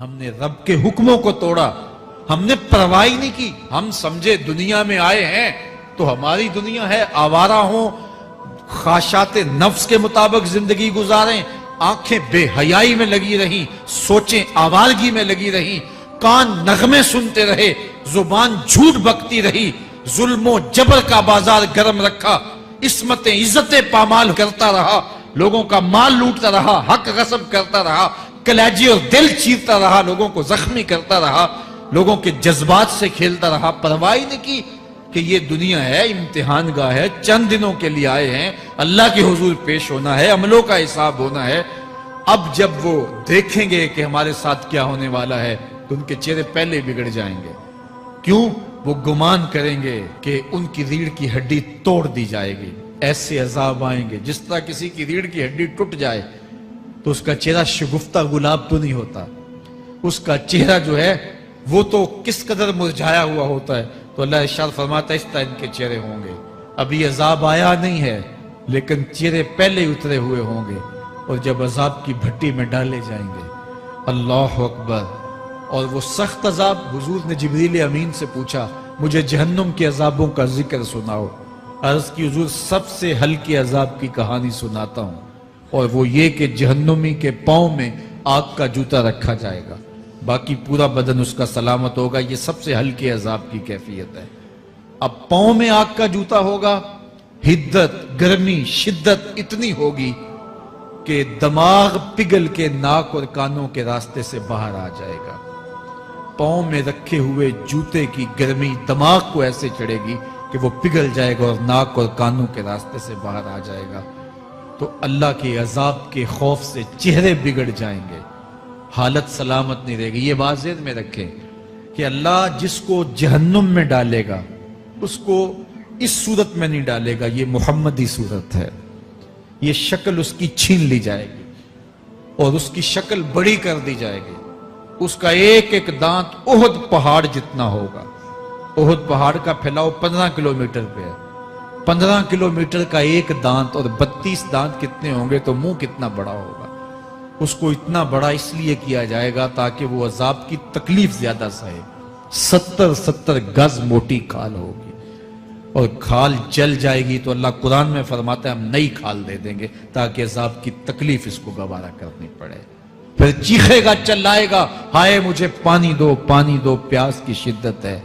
ہم نے رب کے حکموں کو توڑا، ہم نے پرواہ ہی نہیں کی۔ ہم سمجھے دنیا میں آئے ہیں تو ہماری دنیا ہے، آوارہ ہوں، خواہشات نفس کے مطابق زندگی گزاریں، آنکھیں بے حیائی میں لگی رہیں، سوچیں آوارگی میں لگی رہیں، کان نغمے سنتے رہے، زبان جھوٹ بکتی رہی، ظلم و جبر کا بازار گرم رکھا، عصمتیں عزتیں پامال کرتا رہا، لوگوں کا مال لوٹتا رہا، حق غصب کرتا رہا، کلیجے اور دل چیرتا رہا، لوگوں کو زخمی کرتا رہا، لوگوں کے جذبات سے کھیلتا رہا، پرواہ نہیں کی کہ یہ دنیا ہے، امتحان گاہ ہے، چند دنوں کے لیے آئے ہیں، اللہ کے حضور پیش ہونا ہے، عملوں کا حساب ہونا ہے۔ اب جب وہ دیکھیں گے کہ ہمارے ساتھ کیا ہونے والا ہے تو ان کے چہرے پہلے بگڑ جائیں گے۔ کیوں؟ وہ گمان کریں گے کہ ان کی ریڑھ کی ہڈی توڑ دی جائے گی، ایسے عذاب آئیں گے جس طرح کسی کی ریڑھ کی ہڈی ٹوٹ جائے تو اس کا چہرہ شگفتہ گلاب تو نہیں ہوتا، اس کا چہرہ جو ہے وہ تو کس قدر مرجھایا ہوا ہوتا ہے۔ تو اللہ ارشاد فرماتا ہے اس طرح ان کے چہرے ہوں گے۔ ابھی عذاب آیا نہیں ہے لیکن چہرے پہلے اترے ہوئے ہوں گے، اور جب عذاب کی بھٹی میں ڈالے جائیں گے، اللہ اکبر، اور وہ سخت عذاب، حضور نے جبریل امین سے پوچھا مجھے جہنم کے عذابوں کا ذکر سناؤ۔ عرض کی حضور سب سے ہلکے عذاب کی کہانی سناتا ہوں، اور وہ یہ کہ جہنمی کے پاؤں میں آگ کا جوتا رکھا جائے گا، باقی پورا بدن اس کا سلامت ہوگا۔ یہ سب سے ہلکے عذاب کی کیفیت ہے۔ اب پاؤں میں آگ کا جوتا ہوگا، حدت، گرمی، شدت اتنی ہوگی کہ دماغ پگھل کے ناک اور کانوں کے راستے سے باہر آ جائے گا۔ پاؤں میں رکھے ہوئے جوتے کی گرمی دماغ کو ایسے چڑھے گی کہ وہ پگھل جائے گا اور ناک اور کانوں کے راستے سے باہر آ جائے گا۔ تو اللہ کے عذاب کے خوف سے چہرے بگڑ جائیں گے، حالت سلامت نہیں رہے گی۔ یہ بات ذہن میں رکھیں کہ اللہ جس کو جہنم میں ڈالے گا اس کو اس صورت میں نہیں ڈالے گا، یہ محمدی صورت ہے، یہ شکل اس کی چھین لی جائے گی اور اس کی شکل بڑی کر دی جائے گی۔ اس کا ایک ایک دانت احد پہاڑ جتنا ہوگا۔ احد پہاڑ کا پھیلاؤ 15 کلومیٹر پہ ہے، 15 کلومیٹر کا ایک دانت، اور 32 دانت کتنے ہوں گے تو منہ کتنا بڑا ہوگا۔ اس کو اتنا بڑا اس لیے کیا جائے گا تاکہ وہ عذاب کی تکلیف زیادہ سہے۔ 70 گز موٹی کھال ہوگی، اور کھال جل جائے گی تو اللہ قرآن میں فرماتا ہے ہم نئی کھال دے دیں گے تاکہ عذاب کی تکلیف اس کو گوارا کرنی پڑے۔ پھر چیخے گا، چلائے گا، ہائے مجھے پانی دو، پانی دو، پیاس کی شدت ہے۔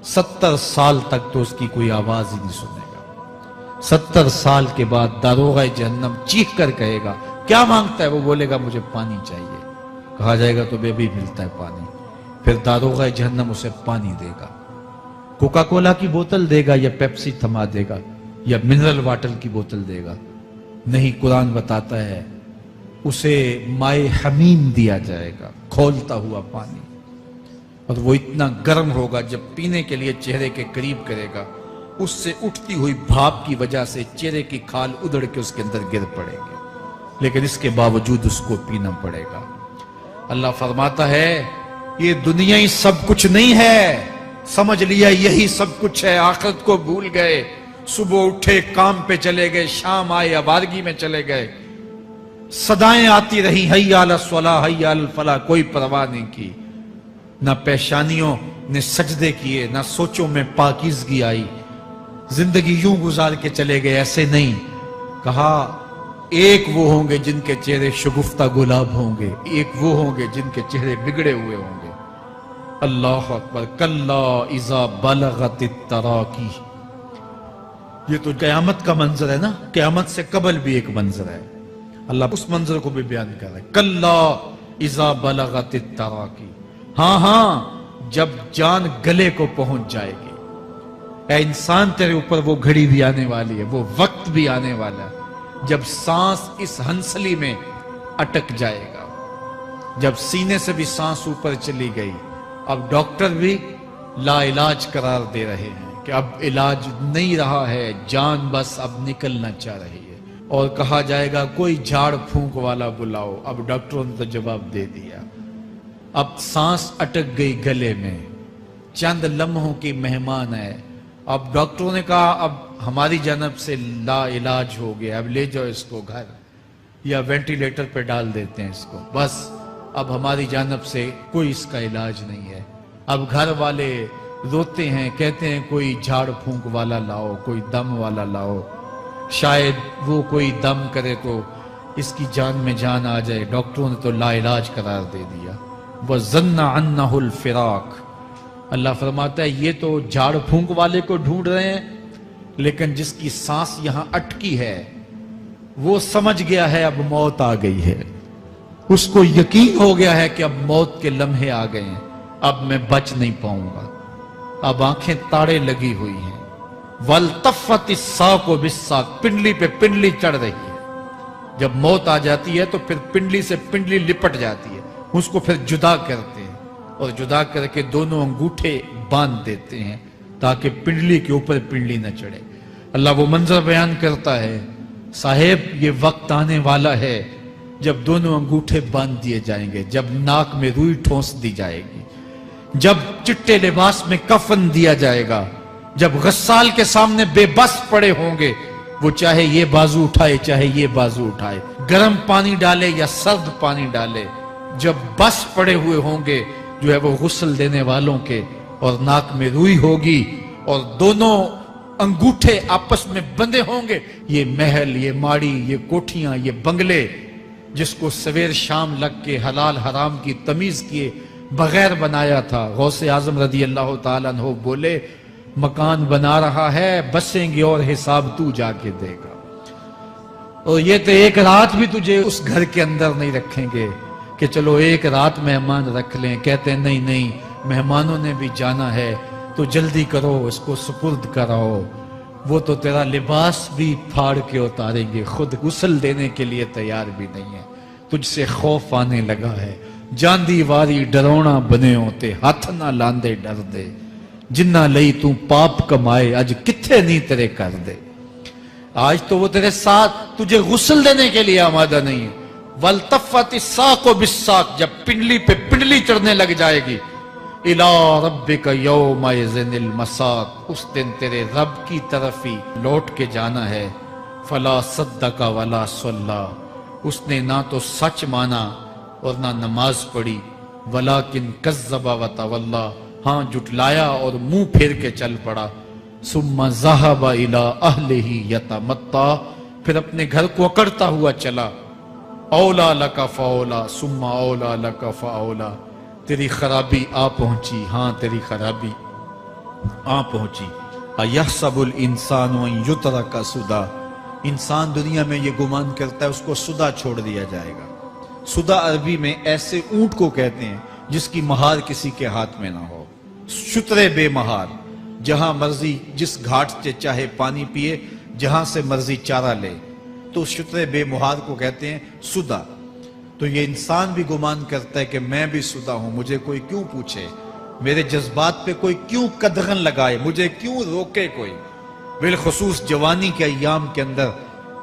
70 سال تک تو اس کی کوئی آواز ہی نہیں سنے گا۔ 70 سال کے بعد داروغہ جہنم چیخ کر کہے گا کیا مانگتا ہے؟ وہ بولے گا مجھے پانی چاہیے۔ کہا جائے گا تو بے بھی ملتا ہے پانی۔ پھر داروغہ جہنم اسے پانی دے گا، کوکا کولا کی بوتل دے گا یا پیپسی تھما دے گا یا منرل واٹر کی بوتل دے گا؟ نہیں، قرآن بتاتا ہے اسے مائے حمیم دیا جائے گا، کھولتا ہوا پانی، اور وہ اتنا گرم ہوگا جب پینے کے لیے چہرے کے قریب کرے گا اس سے اٹھتی ہوئی بھاپ کی وجہ سے چہرے کی کھال ادھڑ کے اس کے اندر گر پڑے گی، لیکن اس کے باوجود اس کو پینا پڑے گا۔ اللہ فرماتا ہے یہ دنیا ہی سب کچھ نہیں ہے، سمجھ لیا یہی سب کچھ ہے، آخرت کو بھول گئے، صبح اٹھے کام پہ چلے گئے، شام آئے آوارگی میں چلے گئے، صدائیں آتی رہی حی علی الصلاح حی علی الفلاح، کوئی پرواہ نہیں کی، نہ پیشانیوں نے سجدے کیے، نہ سوچوں میں پاکیزگی آئی، زندگی یوں گزار کے چلے گئے۔ ایسے نہیں، کہا ایک وہ ہوں گے جن کے چہرے شگفتہ گلاب ہوں گے، ایک وہ ہوں گے جن کے چہرے بگڑے ہوئے ہوں گے۔ اللہ اکبر، کلا اذا بلغت التراقی، یہ تو قیامت کا منظر ہے نا، قیامت سے قبل بھی ایک منظر ہے، اللہ اس منظر کو بھی بیان کر رہا ہے، کلا اذا بلغت التراقی، ہاں ہاں جب جان گلے کو پہنچ جائے گی۔ اے انسان تیرے اوپر وہ گھڑی بھی آنے والی ہے، وہ وقت بھی آنے والا ہے جب سانس اس ہنسلی میں اٹک جائے گا، جب سینے سے بھی سانس اوپر چلی گئی، اب ڈاکٹر بھی لا علاج قرار دے رہے ہیں کہ اب علاج نہیں رہا ہے، جان بس اب نکلنا چاہ رہی ہے، اور کہا جائے گا کوئی جھاڑ پھونک والا بلاؤ، اب ڈاکٹروں نے تو جواب دے دیا، اب سانس اٹک گئی گلے میں، چند لمحوں کی مہمان ہے، اب ڈاکٹروں نے کہا اب ہماری جانب سے لا علاج ہو گیا، اب لے جاؤ اس کو گھر یا وینٹیلیٹر پہ ڈال دیتے ہیں اس کو، بس اب ہماری جانب سے کوئی اس کا علاج نہیں ہے۔ اب گھر والے روتے ہیں، کہتے ہیں کوئی جھاڑ پھونک والا لاؤ، کوئی دم والا لاؤ، شاید وہ کوئی دم کرے تو اس کی جان میں جان آ جائے۔ ڈاکٹروں نے تو لا علاج قرار دے دیا۔ وَظَنَّ عَنَّهُ الْفِرَاقِ، اللہ فرماتا ہے یہ تو جھاڑ پھونک والے کو ڈھونڈ رہے ہیں، لیکن جس کی سانس یہاں اٹکی ہے وہ سمجھ گیا ہے اب موت آ گئی ہے، اس کو یقین ہو گیا ہے کہ اب موت کے لمحے آ گئے ہیں، اب میں بچ نہیں پاؤں گا۔ اب آنکھیں تاڑے لگی ہوئی ہیں۔ وَالْتَفَّتِ السَّاقُ بِالسَّاقِ، پنڈلی پہ پنڈلی چڑھ رہی ہے۔ جب موت آ جاتی ہے تو پھر پنڈلی سے پنڈلی لپٹ جاتی ہے، اس کو پھر جدا کرتے ہیں اور جدا کر کے دونوں انگوٹھے باندھ دیتے ہیں تاکہ پنڈلی کے اوپر پنڈلی نہ چڑھے۔ اللہ وہ منظر بیان کرتا ہے، صاحب یہ وقت آنے والا ہے جب دونوں انگوٹھے باندھ دیے جائیں گے، جب ناک میں روئی ٹھونس دی جائے گی، جب چٹے لباس میں کفن دیا جائے گا، جب غسال کے سامنے بے بس پڑے ہوں گے، وہ چاہے یہ بازو اٹھائے چاہے یہ بازو اٹھائے، گرم پانی ڈالے یا سرد پانی ڈالے، جب بس پڑے ہوئے ہوں گے جو ہے وہ غسل دینے والوں کے، اور ناک میں روئی ہوگی اور دونوں انگوٹھے آپس میں بندھے ہوں گے، یہ محل، یہ ماڑی، یہ کوٹھیاں، یہ بنگلے جس کو سویر شام لگ کے حلال حرام کی تمیز کیے بغیر بنایا تھا، غوث اعظم رضی اللہ تعالیٰ عنہ بولے مکان بنا رہا ہے، بسیں گے اور حساب تو جا کے دے گا، اور یہ تو ایک رات بھی تجھے اس گھر کے اندر نہیں رکھیں گے کہ چلو ایک رات مہمان رکھ لیں۔ کہتے ہیں نہیں نہیں، مہمانوں نے بھی جانا ہے تو جلدی کرو، اس کو سپرد کراؤ، وہ تو تیرا لباس بھی پھاڑ کے اتاریں گے، خود غسل دینے کے لیے تیار بھی نہیں ہے، تجھ سے خوف آنے لگا ہے، جاندی واری ڈرونا بنے ہوتے، ہاتھ نہ لاندے ڈر دے، جنہ لئی تو پاپ کمائے اج کتھے نہیں تیرے کر دے۔ آج تو وہ تیرے ساتھ تجھے غسل دینے کے لیے آمادہ نہیں ہے۔ وَالْتَفَّتِ السَّاقُ بِالسَّاقِ، جب پنڈلی پہ پنڈلی چڑھنے لگ جائے گی، إِلَىٰ رَبِّكَ يَوْمَئِذٍ الْمَسَاقُ، اس دن تیرے رب کی طرف ہی لوٹ کے جانا ہے۔ فَلَا صَدَّقَ وَلَا صَلَّىٰ، اس نے نہ تو سچ مانا اور نہ نماز پڑھی، وَلَٰكِنْ كَذَّبَ وَتَوَلَّىٰ، ہاں جھٹلایا اور منہ پھیر کے چل پڑا۔ ثُمَّ ذَهَبَ إِلَىٰ أَهْلِهِ يَتَمَطَّىٰ، پھر اپنے گھر کو اکڑتا ہوا چلا۔ اولا لک فاولا ثم اولا لک فاولا، تیری خرابی آ پہنچی، ہاں تیری خرابی آ پہنچی۔ ایحسب الانسان ان یترک سدی، انسان دنیا میں یہ گمان کرتا ہے اس کو سدا چھوڑ دیا جائے گا۔ سدا عربی میں ایسے اونٹ کو کہتے ہیں جس کی مہار کسی کے ہاتھ میں نہ ہو، شترے بے مہار، جہاں مرضی جس گھاٹ سے چاہے پانی پیے، جہاں سے مرضی چارہ لے، تو شترے بے مہار کو کہتے ہیں سدا۔ تو یہ انسان بھی گمان کرتا ہے کہ میں بھی سدا ہوں، مجھے کوئی کیوں پوچھے، میرے جذبات پہ کوئی کیوں قدغن لگائے، مجھے کیوں روکے کوئی۔ بالخصوص جوانی کے ایام کے اندر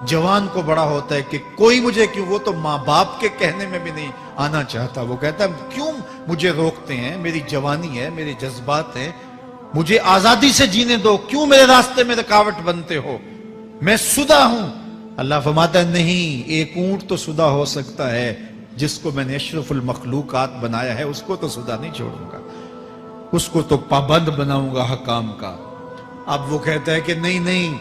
جوان کو بڑا ہوتا ہے کہ کوئی مجھے کیوں، وہ تو ماں باپ کے کہنے میں بھی نہیں آنا چاہتا، وہ کہتا ہے کیوں مجھے روکتے ہیں، میری جوانی ہے، میرے جذبات ہیں، مجھے آزادی سے جینے دو، کیوں میرے راستے میں رکاوٹ بنتے ہو، میں سدا ہوں۔ اللہ فرماتا ہے نہیں، ایک اونٹ تو سدا ہو سکتا ہے، جس کو میں نے اشرف المخلوقات بنایا ہے اس کو تو سدا نہیں چھوڑوں گا، اس کو تو پابند بناؤں گا حکام کا۔ اب وہ کہتا ہے کہ نہیں نہیں،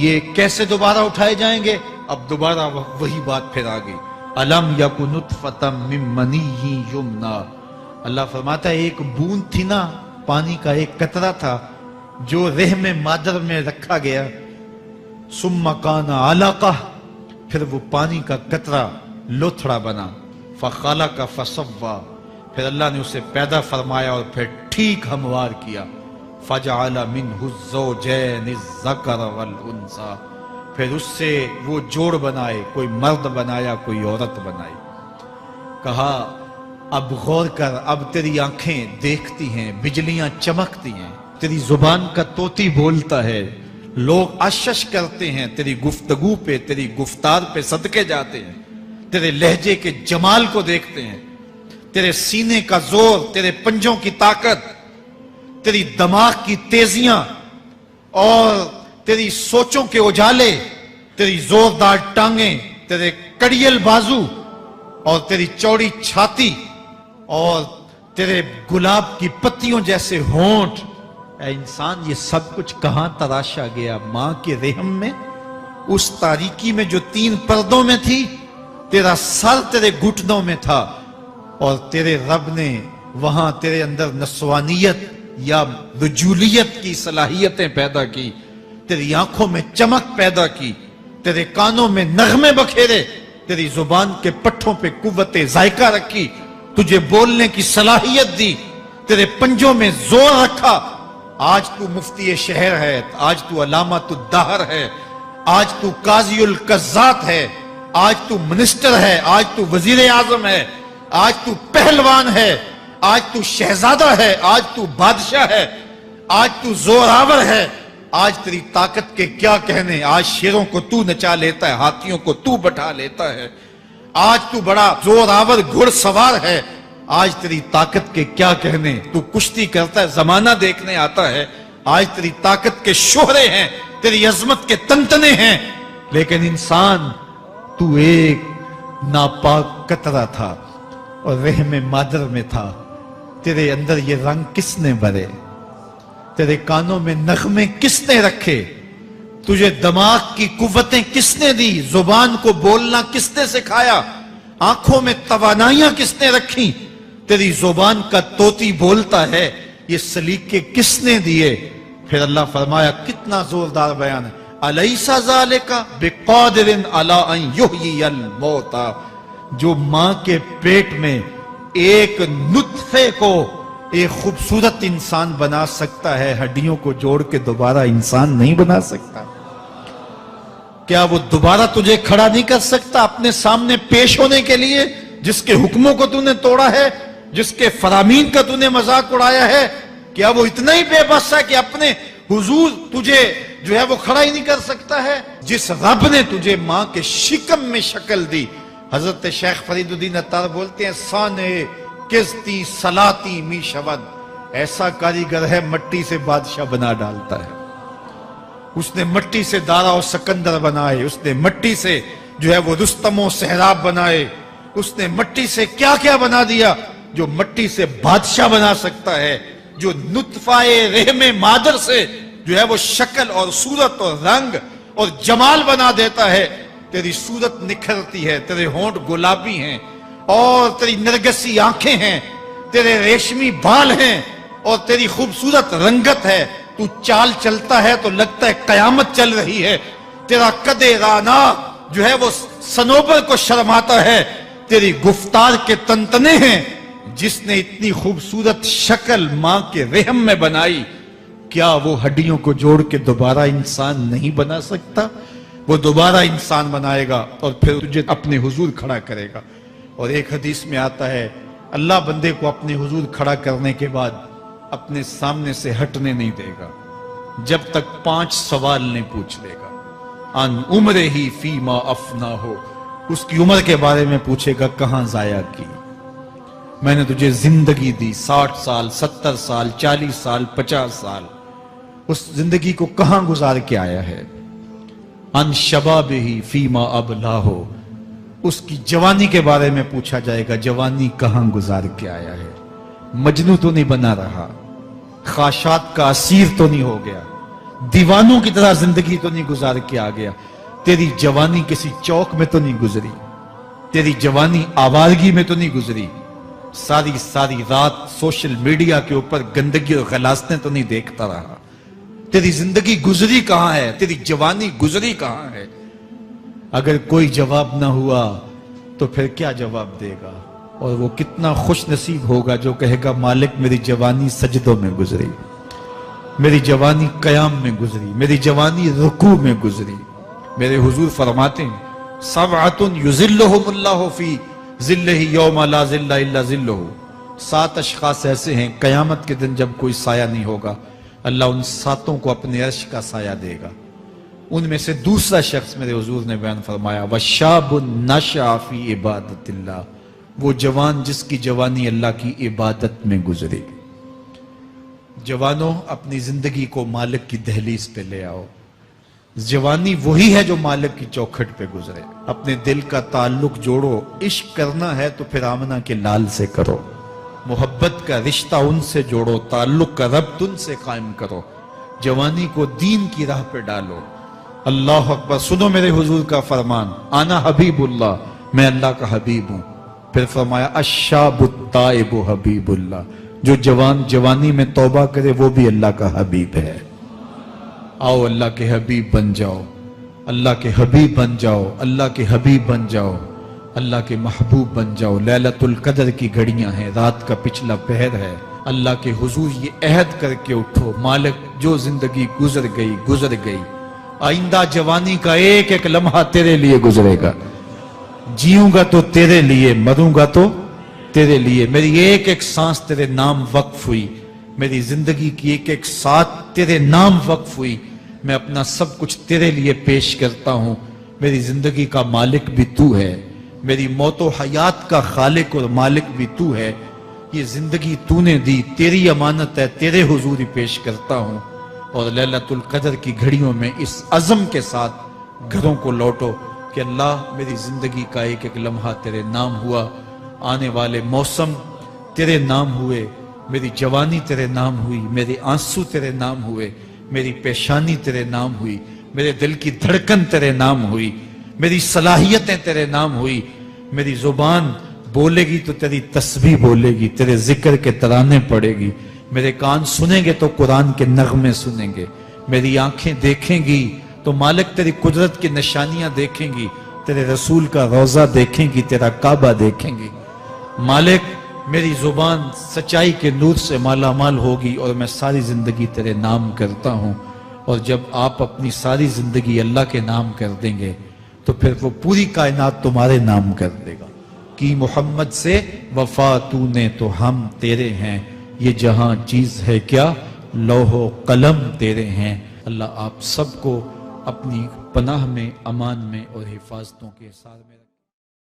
یہ کیسے دوبارہ اٹھائے جائیں گے؟ اب دوبارہ وہی بات پھر آ گئی، الم یک نطفۃ من منی یمنی، اللہ فرماتا ہے ایک بوند تھی نا، پانی کا ایک قطرہ تھا جو رحم مادر میں رکھا گیا، ثم کان علقہ، پھر وہ پانی کا قطرہ لوتھڑا بنا، فخلق فسوی، پھر اللہ نے اسے پیدا فرمایا اور پھر ٹھیک ہموار کیا، فجعل منہ الزوجین الذکر والانثی، پھر اس سے وہ جوڑ بنائے، کوئی مرد بنایا کوئی عورت بنائی۔ کہا اب غور کر، اب تیری آنکھیں دیکھتی ہیں، بجلیاں چمکتی ہیں، تیری زبان کا طوطی بولتا ہے، لوگ اشش کرتے ہیں تیری گفتگو پہ، تیری گفتار پہ صدقے جاتے ہیں، تیرے لہجے کے جمال کو دیکھتے ہیں، تیرے سینے کا زور، تیرے پنجوں کی طاقت، تیری دماغ کی تیزیاں اور تیری سوچوں کے اجالے، تیری زوردار ٹانگیں، تیرے کڑیل بازو اور تیری چوڑی چھاتی اور تیرے گلاب کی پتیوں جیسے ہونٹ، اے انسان یہ سب کچھ کہاں تراشا گیا؟ ماں کے رحم میں، اس تاریکی میں جو 3 پردوں میں تھی، تیرا سر تیرے گھٹنوں میں تھا، اور تیرے رب نے وہاں تیرے اندر نسوانیت یا رجولیت کی صلاحیتیں پیدا کی، تیری آنکھوں میں چمک پیدا کی، تیرے کانوں میں نغمے بکھیرے، تیری زبان کے پٹھوں پہ قوت ذائقہ رکھی، تجھے بولنے کی صلاحیت دی، تیرے پنجوں میں زور رکھا۔ آج تو مفتی شہر ہے، آج تو علامۃ الدہر ہے، آج تو قاضی القضات ہے، آج تو منسٹر ہے، آج تو وزیر اعظم ہے، آج تو پہلوان ہے، آج تو شہزادہ ہے، آج تو بادشاہ ہے، آج تو زوراور ہے، آج تیری طاقت کے کیا کہنے؟ آج شیروں کو تو نچا لیتا ہے، ہاتھیوں کو تو بٹھا لیتا ہے، آج تو بڑا زوراور گھڑ سوار ہے، آج تیری طاقت کے کیا کہنے؟ تو کشتی کرتا ہے، زمانہ دیکھنے آتا ہے، آج تیری طاقت کے شوہرے ہیں، تیری عظمت کے تنتنے ہیں، لیکن انسان تو ایک ناپاک قطرہ تھا اور رحم مادر میں تھا۔ تیرے اندر یہ رنگ کس نے بھرے؟ تیرے کانوں میں نغمے کس نے رکھے؟ تجھے دماغ کی قوتیں کس نے دی؟ زبان کو بولنا کس نے سکھایا؟ آنکھوں میں توانائیاں کس نے رکھی؟ تیری زبان کا طوطی بولتا ہے، یہ سلیقے کس نے دیے؟ پھر اللہ فرمایا، کتنا زوردار بیان ہے، الیس ذالک بقادر علی ان یحیی الموتى، جو ماں کے پیٹ میں ایک نطفے کو ایک خوبصورت انسان بنا سکتا ہے، ہڈیوں کو جوڑ کے دوبارہ انسان نہیں بنا سکتا؟ کیا وہ دوبارہ تجھے کھڑا نہیں کر سکتا اپنے سامنے پیش ہونے کے لیے، جس کے حکموں کو تو نے توڑا ہے، جس کے فرامین کا تو نے مذاق اڑایا ہے؟ کیا وہ اتنا ہی بے بس ہے کہ اپنے حضور تجھے جو ہے وہ کھڑا ہی نہیں کر سکتا ہے؟ جس رب نے تجھے ماں کے شکم میں شکل دی، حضرت شیخ فرید الدین عطار بولتے ہیں، سانے کستی سلاتی می شود، ایسا کاریگر ہے مٹی سے بادشاہ بنا ڈالتا ہے۔ اس نے مٹی سے دارا و سکندر بنائے، اس نے مٹی سے جو ہے وہ رستم و سہراب بنائے، اس نے مٹی سے کیا کیا بنا دیا، جو مٹی سے بادشاہ بنا سکتا ہے، جو نطفہ رحم مادر سے جو ہے وہ شکل اور صورت اور رنگ اور جمال بنا دیتا ہے۔ تیری صورت نکھرتی ہے، تیرے ہونٹ گلابی ہیں، اور تیری نرگسی آنکھیں ہیں، تیرے ریشمی بال ہیں، اور تیری خوبصورت رنگت ہے، تو چال چلتا ہے تو لگتا ہے قیامت چل رہی ہے، تیرا قد رانا جو ہے وہ صنوبر کو شرماتا ہے، تیری گفتار کے تنتنے ہیں۔ جس نے اتنی خوبصورت شکل ماں کے رحم میں بنائی، کیا وہ ہڈیوں کو جوڑ کے دوبارہ انسان نہیں بنا سکتا؟ وہ دوبارہ انسان بنائے گا اور پھر تجھے اپنے حضور کھڑا کرے گا۔ اور ایک حدیث میں آتا ہے، اللہ بندے کو اپنے حضور کھڑا کرنے کے بعد اپنے سامنے سے ہٹنے نہیں دے گا جب تک 5 سوال نہیں پوچھ لے گا۔ ان عمرہ ہی فیما افنا ہو، اس کی عمر کے بارے میں پوچھے گا، کہاں ضائع کی؟ میں نے تجھے زندگی دی، 60 سال 70 سال 40 سال 50 سال، اس زندگی کو کہاں گزار کے آیا ہے؟ ان شبابہ ہی فیما ابلا ہو، اس کی جوانی کے بارے میں پوچھا جائے گا، جوانی کہاں گزار کے آیا ہے؟ مجنوں تو نہیں بنا رہا، خواہشات کا اسیر تو نہیں ہو گیا، دیوانوں کی طرح زندگی تو نہیں گزار کے آ گیا؟ تیری جوانی کسی چوک میں تو نہیں گزری، تیری جوانی آوارگی میں تو نہیں گزری، ساری رات سوشل میڈیا کے اوپر گندگی اور غلاظتیں تو نہیں دیکھتا رہا؟ تیری زندگی گزری کہاں ہے؟ تیری جوانی گزری کہاں ہے؟ اگر کوئی جواب نہ ہوا تو پھر کیا جواب دے گا؟ اور وہ کتنا خوش نصیب ہوگا جو کہے گا، مالک میری جوانی سجدوں میں گزری، میری جوانی قیام میں گزری، میری جوانی رکوع میں گزری۔ میرے حضور فرماتے ہیں، سبعۃ یظلھم اللہ فی ظلہ یوم لا ظل الا ظلہ، 7 اشخاص ایسے ہیں قیامت کے دن جب کوئی سایہ نہیں ہوگا، اللہ ان 7 کو اپنے عرش کا سایہ دے گا۔ ان میں سے دوسرا شخص میرے حضور نے بیان فرمایا، وَشَابٌ نَشَأَ فِي عِبَادَتِ اللَّهِ، وہ جوان جس کی جوانی اللہ کی عبادت میں گزرے۔ جوانوں، اپنی زندگی کو مالک کی دہلیز پہ لے آؤ۔ جوانی وہی ہے جو مالک کی چوکھٹ پہ گزرے۔ اپنے دل کا تعلق جوڑو، عشق کرنا ہے تو پھر آمنہ کے لال سے کرو، محبت کا رشتہ ان سے جوڑو، تعلق کا ربط ان سے قائم کرو، جوانی کو دین کی راہ پہ ڈالو۔ اللہ اکبر۔ سنو میرے حضور کا فرمان، انا حبیب اللہ، میں اللہ کا حبیب ہوں۔ پھر فرمایا الشاب التائب حبیب اللہ، جو جوانی میں توبہ کرے وہ بھی اللہ کا حبیب ہے۔ آؤ اللہ کے حبیب بن جاؤ، اللہ کے حبیب بن جاؤ، اللہ کے حبیب بن جاؤ، اللہ کے محبوب بن جاؤ۔ لیلۃ القدر کی گھڑیاں ہیں، رات کا پچھلا پہر ہے، اللہ کے حضور یہ عہد کر کے اٹھو، مالک جو زندگی گزر گئی، آئندہ جوانی کا ایک ایک لمحہ تیرے لیے گزرے گا، جیوں گا تو تیرے لیے، مروں گا تو تیرے لیے، میری ایک ایک سانس تیرے نام وقف ہوئی، میری زندگی کی ایک ایک ساتھ تیرے نام وقف ہوئی، میں اپنا سب کچھ تیرے لیے پیش کرتا ہوں، میری زندگی کا مالک بھی تو ہے، میری موت و حیات کا خالق اور مالک بھی تو ہے، یہ زندگی تو نے دی، تیری امانت ہے، تیرے حضور ہی پیش کرتا ہوں۔ اور لیلۃ القدر کی گھڑیوں میں اس عزم کے ساتھ گھروں کو لوٹو کہ اللہ میری زندگی کا ایک ایک لمحہ تیرے نام ہوا، آنے والے موسم تیرے نام ہوئے، میری جوانی تیرے نام ہوئی، میرے آنسو تیرے نام ہوئے، میری پیشانی تیرے نام ہوئی، میرے دل کی دھڑکن تیرے نام ہوئی، میری صلاحیتیں تیرے نام ہوئی، میری زبان بولے گی تو تیری تسبیح بولے گی، تیرے ذکر کے ترانے پڑے گی، میرے کان سنیں گے تو قرآن کے نغمے سنیں گے، میری آنکھیں دیکھیں گی تو مالک تیری قدرت کی نشانیاں دیکھیں گی، تیرے رسول کا روضہ دیکھیں گی، تیرا کعبہ دیکھیں گی۔ مالک میری زبان سچائی کے نور سے مالا مال ہوگی اور میں ساری زندگی تیرے نام کرتا ہوں، اور جب آپ اپنی ساری زندگی اللہ کے نام کر دیں گے تو پھر وہ پوری کائنات تمہارے نام کر دے گا۔ کی محمد سے وفا تو نے تو ہم تیرے ہیں، یہ جہاں چیز ہے کیا لوح و قلم تیرے ہیں۔ اللہ آپ سب کو اپنی پناہ میں، امان میں اور حفاظتوں کے ساتھ میں